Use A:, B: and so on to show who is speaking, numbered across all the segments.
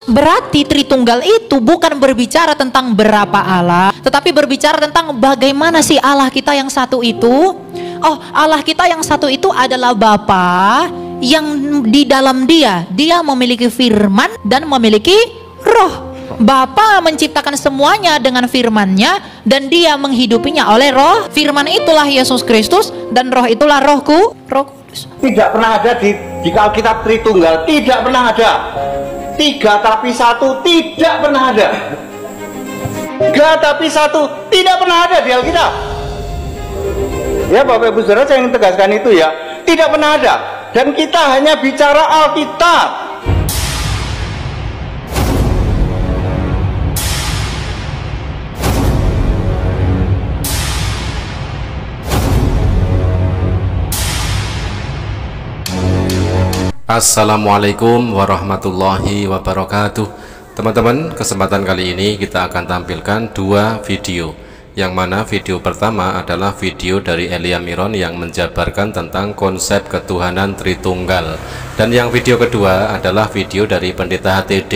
A: Berarti Tritunggal itu bukan berbicara tentang berapa Allah, tetapi berbicara tentang bagaimana sih Allah kita yang satu itu. Oh, Allah kita yang satu itu adalah Bapa yang di dalam dia memiliki firman dan memiliki roh. Bapa menciptakan semuanya dengan firman-Nya dan dia menghidupinya oleh roh. Firman itulah Yesus Kristus dan roh itulah Roh Kudus.
B: Tidak pernah ada di Alkitab Tritunggal, tidak pernah ada. 3 tapi 1 tidak pernah ada. 3 tapi 1 tidak pernah ada di Alkitab. Ya Bapak Ibu Saudara, saya ingin tegaskan itu ya. Tidak pernah ada. Dan kita hanya bicara Alkitab.
C: Assalamualaikum warahmatullahi wabarakatuh. Teman-teman, kesempatan kali ini kita akan tampilkan 2 video. Yang mana video pertama adalah video dari Elia Miron yang menjabarkan tentang konsep ketuhanan Tritunggal. Dan yang video kedua adalah video dari Pendeta HTD,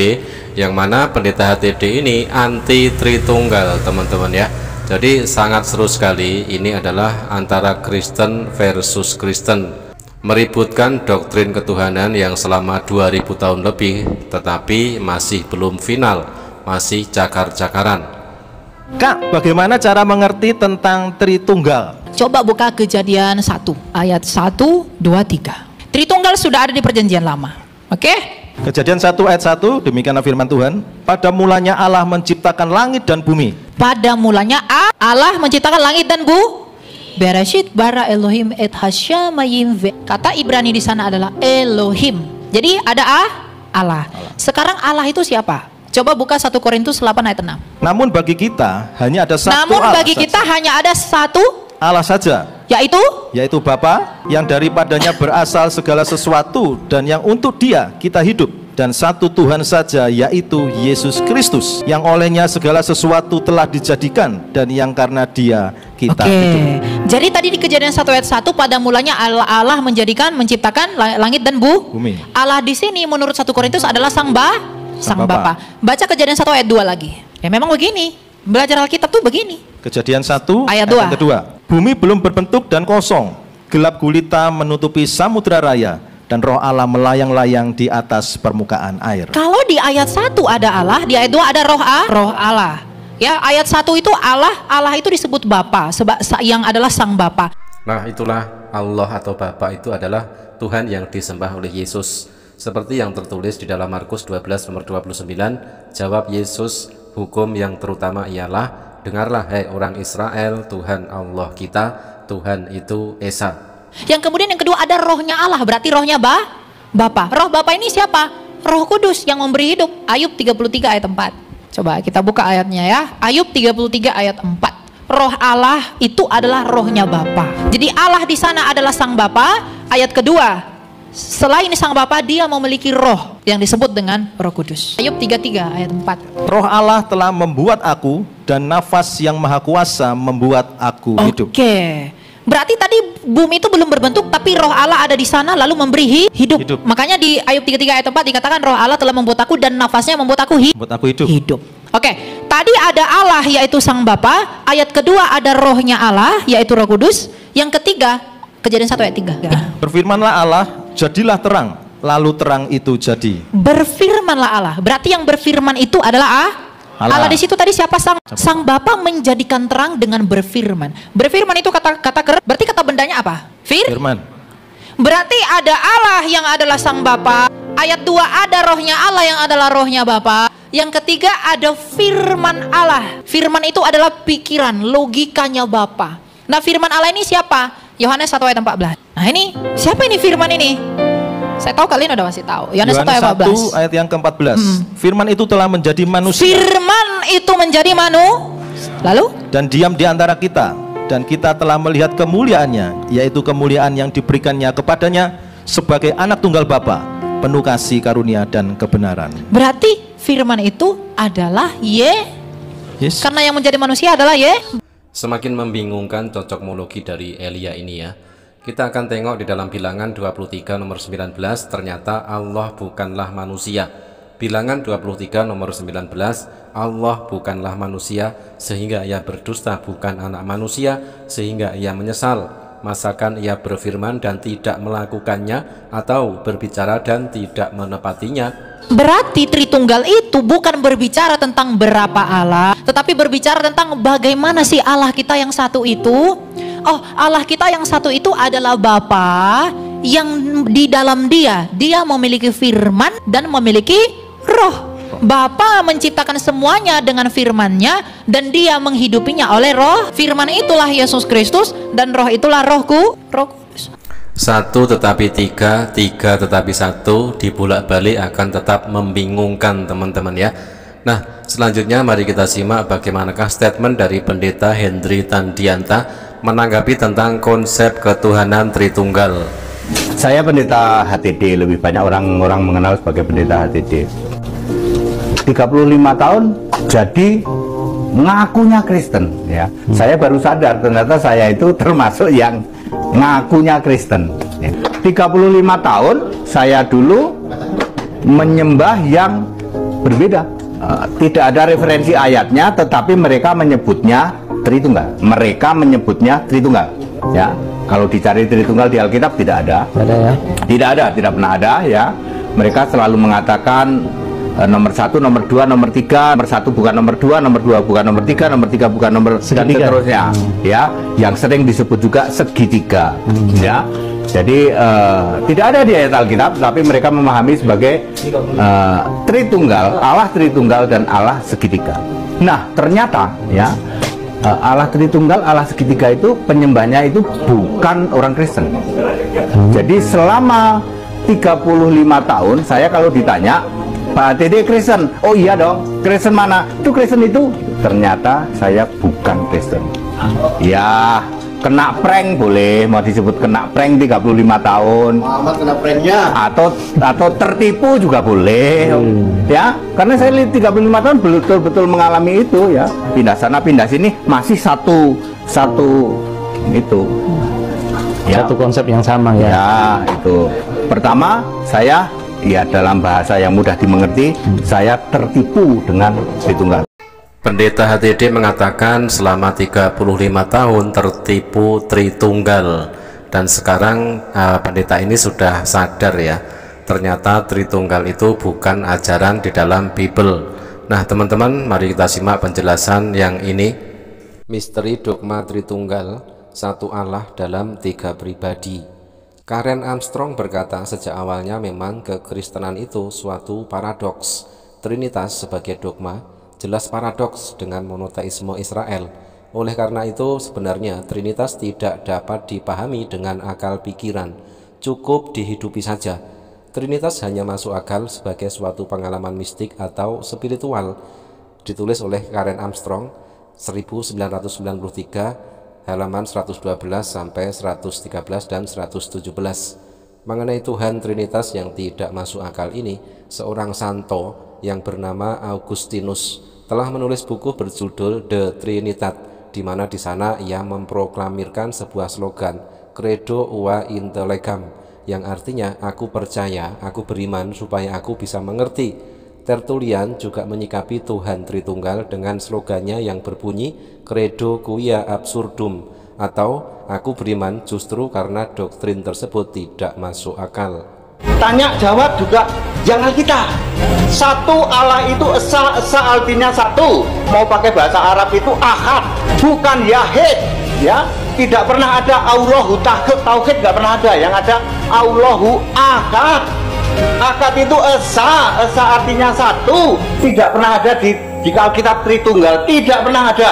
C: yang mana Pendeta HTD ini anti Tritunggal, teman-teman ya. Jadi sangat seru sekali. Ini adalah antara Kristen versus Kristen, meributkan doktrin ketuhanan yang selama 2000 tahun lebih tetapi masih belum final, masih cakar-cakaran.
D: Kak, bagaimana cara mengerti tentang Tritunggal?
A: Coba buka Kejadian 1 ayat 1, 2, 3. Tritunggal sudah ada di perjanjian lama. Oke?
D: Kejadian 1 ayat 1, demikianlah firman Tuhan. Pada mulanya Allah menciptakan langit dan bumi.
A: Pada mulanya Allah menciptakan langit dan bumi. Bereshit bara Elohim et hashamayim ve. Kata Ibrani di sana adalah Elohim. Jadi ada Allah. Sekarang Allah itu siapa? Coba buka 1 Korintus 8 ayat 6.
D: Namun bagi kita hanya ada satu
A: Namun
D: Allah
A: bagi kita
D: saja.
A: hanya ada satu
D: Allah saja, yaitu Bapa yang daripadanya berasal segala sesuatu dan yang untuk Dia kita hidup, dan satu Tuhan saja, yaitu Yesus Kristus, yang olehnya segala sesuatu telah dijadikan dan yang karena Dia kita hidup.
A: Jadi tadi di Kejadian 1 ayat 1, pada mulanya Allah menciptakan langit dan bumi. Allah di sini menurut 1 Korintus adalah Sang Bapa. Baca Kejadian 1 ayat 2 lagi. Ya memang begini. Belajar Alkitab tuh begini.
D: Kejadian 1
A: ayat 2.
D: kedua. Bumi belum berbentuk dan kosong. Gelap gulita menutupi samudra raya, dan roh Allah melayang-layang di atas permukaan air.
A: Kalau di ayat 1 ada Allah, di ayat 2 ada roh Allah. Ya, ayat 1 itu Allah itu disebut Bapa, yang adalah Sang Bapa.
C: Nah, itulah Allah atau Bapa itu adalah Tuhan yang disembah oleh Yesus. Seperti yang tertulis di dalam Markus 12 nomor 29, jawab Yesus, hukum yang terutama ialah, dengarlah hai orang Israel, Tuhan Allah kita, Tuhan itu Esa.
A: Yang kemudian yang kedua ada rohnya Allah, berarti rohnya Bapa. Roh Bapa ini siapa? Roh Kudus yang memberi hidup. Ayub 33 ayat 4. Coba kita buka ayatnya ya. Ayub 33 ayat 4. Roh Allah itu adalah rohnya Bapa. Jadi Allah di sana adalah Sang Bapa. Ayat kedua, selain Sang Bapa, Dia memiliki roh yang disebut dengan Roh Kudus. Ayub 33 ayat 4.
D: Roh Allah telah membuat aku, dan nafas yang maha kuasa membuat aku hidup.
A: Berarti tadi bumi itu belum berbentuk, tapi roh Allah ada di sana lalu memberi hidup. Makanya di Ayub 33 ayat 4 dikatakan roh Allah telah membuat aku dan nafasnya membuat aku hidup. Tadi ada Allah yaitu Sang Bapa. Ayat kedua ada rohnya Allah yaitu Roh Kudus. Yang ketiga Kejadian 1 ayat 3.
D: Berfirmanlah Allah, jadilah terang, lalu terang itu jadi.
A: Berfirmanlah Allah. Berarti yang berfirman itu adalah Allah di situ tadi siapa? Sang Bapa menjadikan terang dengan berfirman. Berfirman itu kata berarti kata bendanya apa? Firman. Berarti ada Allah yang adalah Sang Bapa. Ayat 2 ada rohnya Allah yang adalah rohnya Bapa. Yang ketiga ada firman Allah. Firman itu adalah pikiran, logikanya Bapa. Nah, firman Allah ini siapa? Yohanes 1 ayat 14. Nah, ini siapa ini firman ini? Saya tahu kalian udah masih tahu. Yohanes 1 ayat 14.
D: Ayat yang ke-14. Firman itu telah menjadi manusia.
A: Firman itu menjadi lalu
D: dan diam di antara kita, dan kita telah melihat kemuliaannya, yaitu kemuliaan yang diberikannya kepadanya sebagai anak tunggal Bapa, penuh kasih karunia dan kebenaran.
A: Berarti firman itu adalah
D: Yes.
A: Karena yang menjadi manusia adalah
C: Semakin membingungkan cocokmologi dari Elia ini ya. Kita akan tengok di dalam Bilangan 23 nomor 19, ternyata Allah bukanlah manusia. Bilangan 23 nomor 19, Allah bukanlah manusia sehingga ia berdusta, bukan anak manusia sehingga ia menyesal. Masakan ia berfirman dan tidak melakukannya, atau berbicara dan tidak menepatinya.
A: Berarti Tritunggal itu bukan berbicara tentang berapa Allah, tetapi berbicara tentang bagaimana sih Allah kita yang satu itu. Oh, Allah kita yang satu itu adalah Bapa yang di dalam dia memiliki firman dan memiliki roh. Bapa menciptakan semuanya dengan firman-Nya dan dia menghidupinya oleh roh. Firman itulah Yesus Kristus dan roh itulah Roh Kudus.
C: Satu tetapi tiga, tiga tetapi satu, dibolak-balik akan tetap membingungkan teman-teman ya. Nah, selanjutnya mari kita simak bagaimanakah statement dari Pendeta Hendry Tandianta menanggapi tentang konsep ketuhanan Tritunggal.
B: Saya pendeta HTD, lebih banyak orang mengenal sebagai pendeta HTD. 35 tahun jadi ngakunya Kristen ya. Saya baru sadar ternyata saya itu termasuk yang ngakunya Kristen ya. 35 tahun saya dulu menyembah yang berbeda. Tidak ada referensi ayatnya, tetapi mereka menyebutnya Tritunggal. Mereka menyebutnya Tritunggal ya. Kalau dicari Tritunggal di Alkitab tidak ada.
E: Ya?
B: Tidak pernah ada ya. Mereka selalu mengatakan nomor 1, nomor 2, nomor 3, nomor 1 bukan nomor 2, nomor 2 bukan nomor 3, nomor 3 bukan nomor dan seterusnya ya. Yang sering disebut juga segitiga ya. Jadi tidak ada di ayat Alkitab, tapi mereka memahami sebagai Tritunggal, Allah Tritunggal dan Allah segitiga. Nah, ternyata ya Allah Tritunggal, Allah segitiga itu penyembahnya itu bukan orang Kristen. Jadi selama 35 tahun saya kalau ditanya, Pak TD Kristen, oh iya dong, Kristen mana? Itu Kristen itu. Ternyata saya bukan Kristen. Ya, kena prank boleh, mau disebut kena prank 35 tahun.
E: Muhammad kena pranknya.
B: Atau tertipu juga boleh. Ya, karena saya 35 tahun betul-betul mengalami itu ya. Pindah sana, pindah sini, masih satu itu. Ya.
E: Satu konsep yang sama ya.
B: Ya, itu. Pertama, saya ya dalam bahasa yang mudah dimengerti, saya tertipu dengan Tritunggal.
C: Pendeta HTD mengatakan selama 35 tahun tertipu Tritunggal, dan sekarang pendeta ini sudah sadar ya, ternyata Tritunggal itu bukan ajaran di dalam Bible. Nah teman-teman, mari kita simak penjelasan yang ini. Misteri dogma Tritunggal, satu Allah dalam tiga pribadi. Karen Armstrong berkata sejak awalnya memang kekristenan itu suatu paradoks. Trinitas sebagai dogma jelas paradoks dengan monoteisme Israel. Oleh karena itu sebenarnya Trinitas tidak dapat dipahami dengan akal pikiran, cukup dihidupi saja. Trinitas hanya masuk akal sebagai suatu pengalaman mistik atau spiritual. Ditulis oleh Karen Armstrong 1993, halaman 112 sampai 113 dan 117. Mengenai Tuhan Trinitas yang tidak masuk akal ini, seorang santo yang bernama Augustinus telah menulis buku berjudul The Trinitat, di mana di sana ia memproklamirkan sebuah slogan Credo ua intellegam, yang artinya aku percaya, aku beriman supaya aku bisa mengerti. Tertullian juga menyikapi Tuhan Tritunggal dengan slogannya yang berbunyi Credo quia absurdum, atau aku beriman justru karena doktrin tersebut tidak masuk akal.
B: Tanya jawab juga yang Alkitab. Satu Allah itu esa artinya satu. Mau pakai bahasa Arab itu ahad, bukan yahid ya. Tidak pernah ada Allahu tauhid, nggak pernah ada. Yang ada Allahu ahad. Akad itu esa artinya satu. Tidak pernah ada di Alkitab Tritunggal, tidak pernah ada.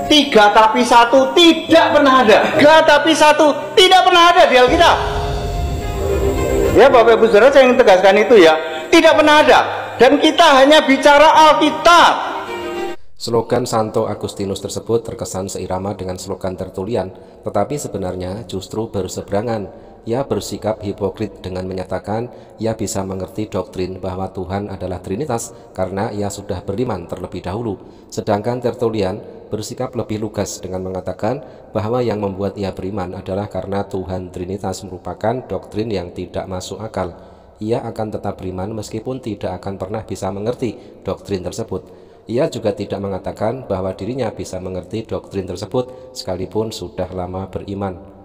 B: Tiga tapi satu, tidak pernah ada. Tiga tapi satu, tidak pernah ada di Alkitab. Ya Bapak Ibu Saudara, saya ingin tegaskan itu ya. Tidak pernah ada. Dan kita hanya bicara Alkitab.
C: Slogan Santo Agustinus tersebut terkesan seirama dengan slogan Tertullian, tetapi sebenarnya justru berseberangan. Ia bersikap hipokrit dengan menyatakan ia bisa mengerti doktrin bahwa Tuhan adalah Trinitas karena ia sudah beriman terlebih dahulu. Sedangkan Tertullian bersikap lebih lugas dengan mengatakan bahwa yang membuat ia beriman adalah karena Tuhan Trinitas merupakan doktrin yang tidak masuk akal. ia akan tetap beriman meskipun tidak akan pernah bisa mengerti doktrin tersebut. Ia juga tidak mengatakan bahwa dirinya bisa mengerti doktrin tersebut sekalipun sudah lama beriman.